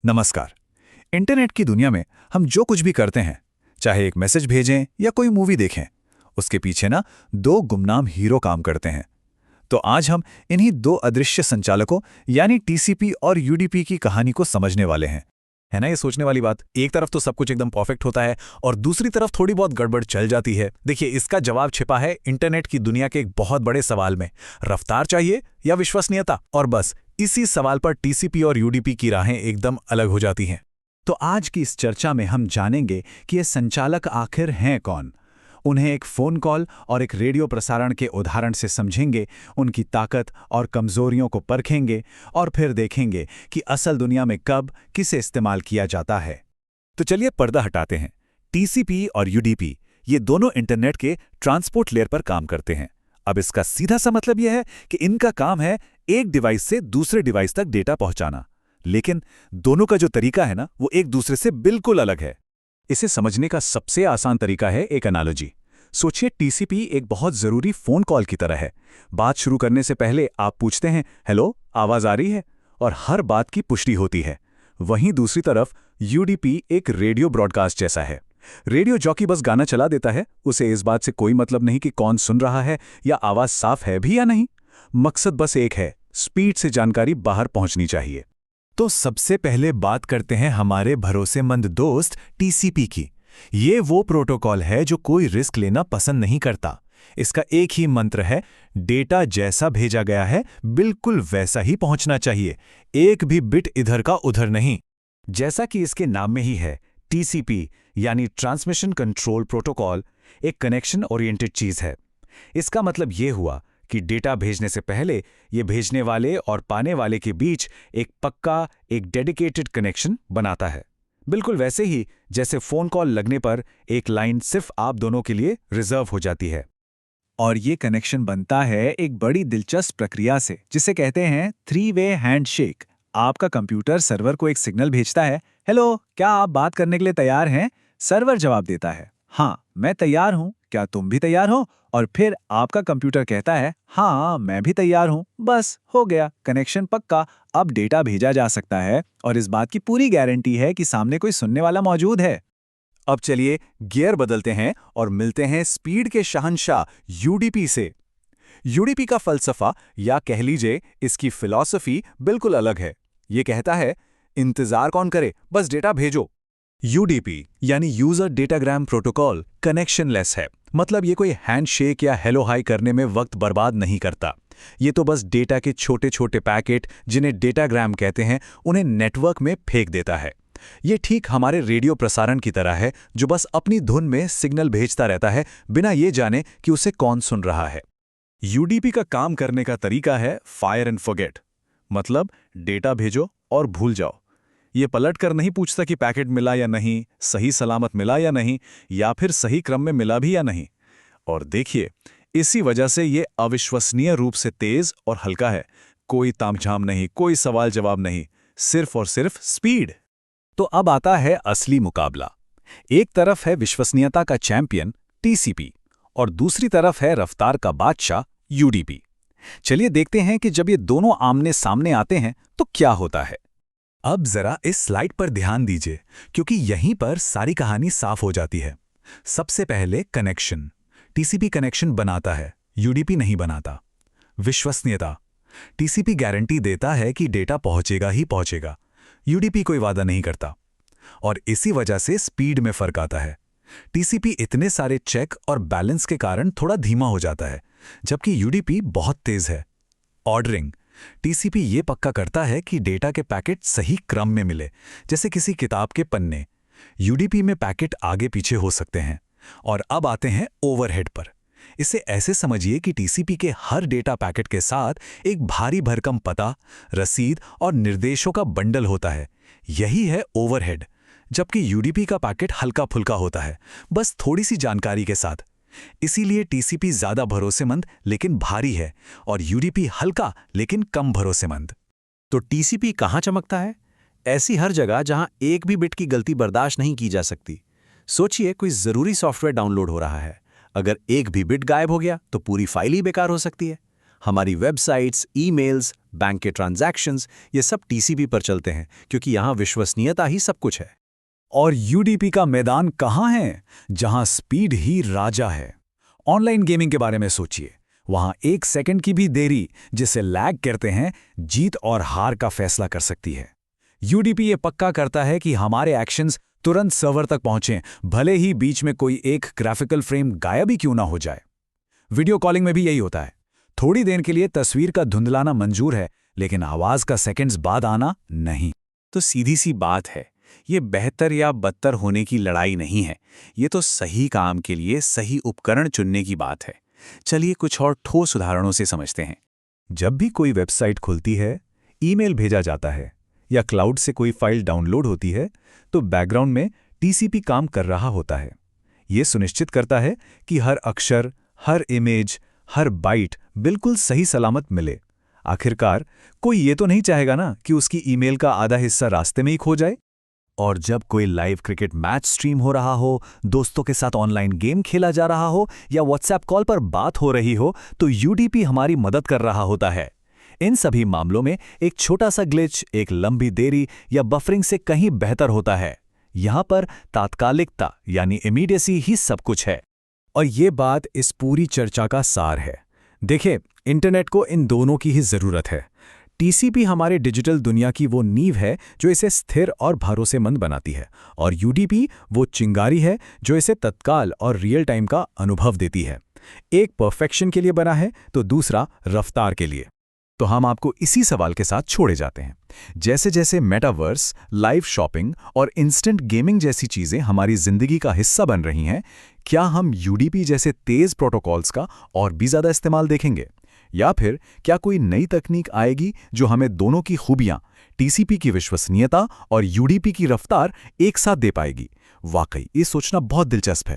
नमस्कार। इंटरनेट की दुनिया में हम जो कुछ भी करते हैं, चाहे एक मैसेज भेजें या कोई मूवी देखें, उसके पीछे ना दो गुमनाम हीरो काम करते हैं। तो आज हम इन्हीं दो अदृश्य संचालकों यानी टीसीपी और यूडीपी की कहानी को समझने वाले हैं। है ना ये सोचने वाली बात, एक तरफ तो सब कुछ एकदम परफेक्ट होता है और दूसरी तरफ थोड़ी बहुत गड़बड़ चल जाती है। देखिए, इसका जवाब छिपा है इंटरनेट की दुनिया के एक बहुत बड़े सवाल में, रफ्तार चाहिए या विश्वसनीयता। और बस इसी सवाल पर टीसीपी और यूडीपी की राहें एकदम अलग हो जाती हैं। तो आज की इस चर्चा में हम जानेंगे कि ये संचालक आखिर हैं कौन। उन्हें एक फ़ोन कॉल और एक रेडियो प्रसारण के उदाहरण से समझेंगे, उनकी ताकत और कमज़ोरियों को परखेंगे और फिर देखेंगे कि असल दुनिया में कब किसे इस्तेमाल किया जाता है। तो चलिए पर्दा हटाते हैं। टीसीपी और यूडीपी ये दोनों इंटरनेट के ट्रांसपोर्ट लेयर पर काम करते हैं। अब इसका सीधा सा मतलब यह है कि इनका काम है एक डिवाइस से दूसरे डिवाइस तक डेटा पहुंचाना। लेकिन दोनों का जो तरीका है ना, वो एक दूसरे से बिल्कुल अलग है। इसे समझने का सबसे आसान तरीका है एक एनालॉजी। सोचिए, टीसीपी एक बहुत जरूरी फोन कॉल की तरह है। बात शुरू करने से पहले आप पूछते हैं, हेलो, आवाज आ रही है, और हर बात की पुष्टि होती है। वहीं दूसरी तरफ यूडीपी एक रेडियो ब्रॉडकास्ट जैसा है। रेडियो जॉकी बस गाना चला देता है, उसे इस बात से कोई मतलब नहीं कि कौन सुन रहा है या आवाज साफ है भी या नहीं। मकसद बस एक है, स्पीड से जानकारी बाहर पहुंचनी चाहिए। तो सबसे पहले बात करते हैं हमारे भरोसेमंद दोस्त टीसीपी की। ये वो प्रोटोकॉल है जो कोई रिस्क लेना पसंद नहीं करता। इसका एक ही मंत्र है, डेटा जैसा भेजा गया है बिल्कुल वैसा ही पहुंचना चाहिए, एक भी बिट इधर का उधर नहीं। जैसा कि इसके नाम में ही है, टीसीपी यानी ट्रांसमिशन कंट्रोल प्रोटोकॉल एक कनेक्शन ओरिएंटेड चीज है। इसका मतलब ये हुआ कि डेटा भेजने से पहले ये भेजने वाले और पाने वाले के बीच एक पक्का, एक डेडिकेटेड कनेक्शन बनाता है। बिल्कुल वैसे ही जैसे फोन कॉल लगने पर एक लाइन सिर्फ आप दोनों के लिए रिजर्व हो जाती है। और ये कनेक्शन बनता है एक बड़ी दिलचस्प प्रक्रिया से, जिसे कहते हैं 3-वे हैंडशेक। आपका कंप्यूटर सर्वर को एक सिग्नल भेजता है, हेलो, क्या आप बात करने के लिए तैयार हैं? सर्वर जवाब देता है, हाँ, मैं तैयार हूं, क्या तुम भी तैयार हो? और फिर आपका कंप्यूटर कहता है, हाँ, मैं भी तैयार हूं। बस हो गया, कनेक्शन पक्का। अब डेटा भेजा जा सकता है और इस बात की पूरी गारंटी है कि सामने कोई सुनने वाला मौजूद है। अब चलिए गियर बदलते हैं और मिलते हैं स्पीड के शहंशाह यूडीपी से। यूडीपी का फलसफा, या कह लीजिए इसकी फिलॉसफी, बिल्कुल अलग है। ये कहता है, इंतजार कौन करे, बस डेटा भेजो। यूडीपी यानी यूजर डेटाग्राम प्रोटोकॉल कनेक्शनलेस है। मतलब ये कोई हैंडशेक या हेलो हाई करने में वक्त बर्बाद नहीं करता। ये तो बस डेटा के छोटे छोटे पैकेट, जिन्हें डेटाग्राम कहते हैं, उन्हें नेटवर्क में फेंक देता है। ये ठीक हमारे रेडियो प्रसारण की तरह है, जो बस अपनी धुन में सिग्नल भेजता रहता है, बिना ये जाने कि उसे कौन सुन रहा है। यूडीपी का काम करने का तरीका है फायर एंड फॉरगेट। मतलब डेटा भेजो और भूल जाओ। ये पलट कर नहीं पूछता कि पैकेट मिला या नहीं, सही सलामत मिला या नहीं, या फिर सही क्रम में मिला भी या नहीं। और देखिए, इसी वजह से ये अविश्वसनीय रूप से तेज और हल्का है। कोई तामझाम नहीं, कोई सवाल जवाब नहीं, सिर्फ और सिर्फ स्पीड। तो अब आता है असली मुकाबला। एक तरफ है विश्वसनीयता का चैंपियन टीसीपी और दूसरी तरफ है रफ्तार का बादशाह यूडीपी। चलिए देखते हैं कि जब ये दोनों आमने सामने आते हैं तो क्या होता है। अब जरा इस स्लाइड पर ध्यान दीजिए, क्योंकि यहीं पर सारी कहानी साफ हो जाती है। सबसे पहले कनेक्शन। टीसीपी कनेक्शन बनाता है, यूडीपी नहीं बनाता। विश्वसनीयता। टीसीपी गारंटी देता है कि डेटा पहुंचेगा ही पहुंचेगा, यूडीपी कोई वादा नहीं करता। और इसी वजह से स्पीड में फर्क आता है। टीसीपी इतने सारे चेक और बैलेंस के कारण थोड़ा धीमा हो जाता है, जबकि यूडीपी बहुत तेज है। ऑर्डरिंग। टीसीपी ये पक्का करता है कि डेटा के पैकेट सही क्रम में मिले, जैसे किसी किताब के पन्ने। यूडीपी में पैकेट आगे पीछे हो सकते हैं। और अब आते हैं ओवरहेड पर। इसे ऐसे समझिए कि टीसीपी के हर डेटा पैकेट के साथ एक भारी भरकम पता, रसीद और निर्देशों का बंडल होता है। यही है ओवरहेड। जबकि यूडीपी का पैकेट हल्का फुल्का होता है, बस थोड़ी सी जानकारी के साथ। इसीलिए टीसीपी ज्यादा भरोसेमंद लेकिन भारी है, और यूडीपी हल्का लेकिन कम भरोसेमंद। तो टीसीपी कहाँ चमकता है? ऐसी हर जगह जहां एक भी बिट की गलती बर्दाश्त नहीं की जा सकती। सोचिए, कोई जरूरी सॉफ्टवेयर डाउनलोड हो रहा है, अगर एक भी बिट गायब हो गया तो पूरी फाइल ही बेकार हो सकती है। हमारी वेबसाइट्स, ईमेल्स, बैंक के ट्रांजैक्शंस ये सब टीसीपी पर चलते हैं क्योंकि यहाँ विश्वसनीयता ही सब कुछ है। और यूडीपी का मैदान कहाँ है, जहां स्पीड ही राजा है। ऑनलाइन गेमिंग के बारे में सोचिए, वहां 1 सेकंड की भी देरी, जिसे लैग कहते हैं, जीत और हार का फैसला कर सकती है। यूडीपी ये पक्का करता है कि हमारे एक्शंस तुरंत सर्वर तक पहुंचें, भले ही बीच में कोई एक ग्राफिकल फ्रेम गायब ही क्यों ना हो जाए। वीडियो कॉलिंग में भी यही होता है। थोड़ी देर के लिए तस्वीर का धुंधलाना मंजूर है, लेकिन आवाज का सेकंड्स बाद आना नहीं। तो सीधी सी बात है, ये बेहतर या बदतर होने की लड़ाई नहीं है, ये तो सही काम के लिए सही उपकरण चुनने की बात है। चलिए कुछ और ठोस उदाहरणों से समझते हैं। जब भी कोई वेबसाइट खुलती है, ईमेल भेजा जाता है या क्लाउड से कोई फाइल डाउनलोड होती है, तो बैकग्राउंड में टीसीपी काम कर रहा होता है। ये सुनिश्चित करता है कि हर अक्षर, हर इमेज, हर बाइट बिल्कुल सही सलामत मिले। आखिरकार कोई ये तो नहीं चाहेगा ना कि उसकी ईमेल का आधा हिस्सा रास्ते में ही खो जाए। और जब कोई लाइव क्रिकेट मैच स्ट्रीम हो रहा हो, दोस्तों के साथ ऑनलाइन गेम खेला जा रहा हो या व्हाट्सएप कॉल पर बात हो रही हो, तो यूडीपी हमारी मदद कर रहा होता है। इन सभी मामलों में एक छोटा सा ग्लिच, एक लंबी देरी या बफरिंग से कहीं बेहतर होता है। यहां पर तात्कालिकता यानी इमीडिएसी ही सब कुछ है। और ये बात इस पूरी चर्चा का सार है। देखिए, इंटरनेट को इन दोनों की ही जरूरत है। टीसीपी हमारे डिजिटल दुनिया की वो नींव है जो इसे स्थिर और भरोसेमंद बनाती है, और यूडीपी वो चिंगारी है जो इसे तत्काल और रियल टाइम का अनुभव देती है। एक परफेक्शन के लिए बना है तो दूसरा रफ्तार के लिए। तो हम आपको इसी सवाल के साथ छोड़े जाते हैं। जैसे जैसे मेटावर्स, लाइव शॉपिंग और इंस्टेंट गेमिंग जैसी चीजें हमारी जिंदगी का हिस्सा बन रही हैं, क्या हम यूडीपी जैसे तेज प्रोटोकॉल्स का और भी ज्यादा इस्तेमाल देखेंगे? या फिर क्या कोई नई तकनीक आएगी जो हमें दोनों की खूबियां, टीसीपी की विश्वसनीयता और यूडीपी की रफ्तार एक साथ दे पाएगी? वाकई ये सोचना बहुत दिलचस्प है।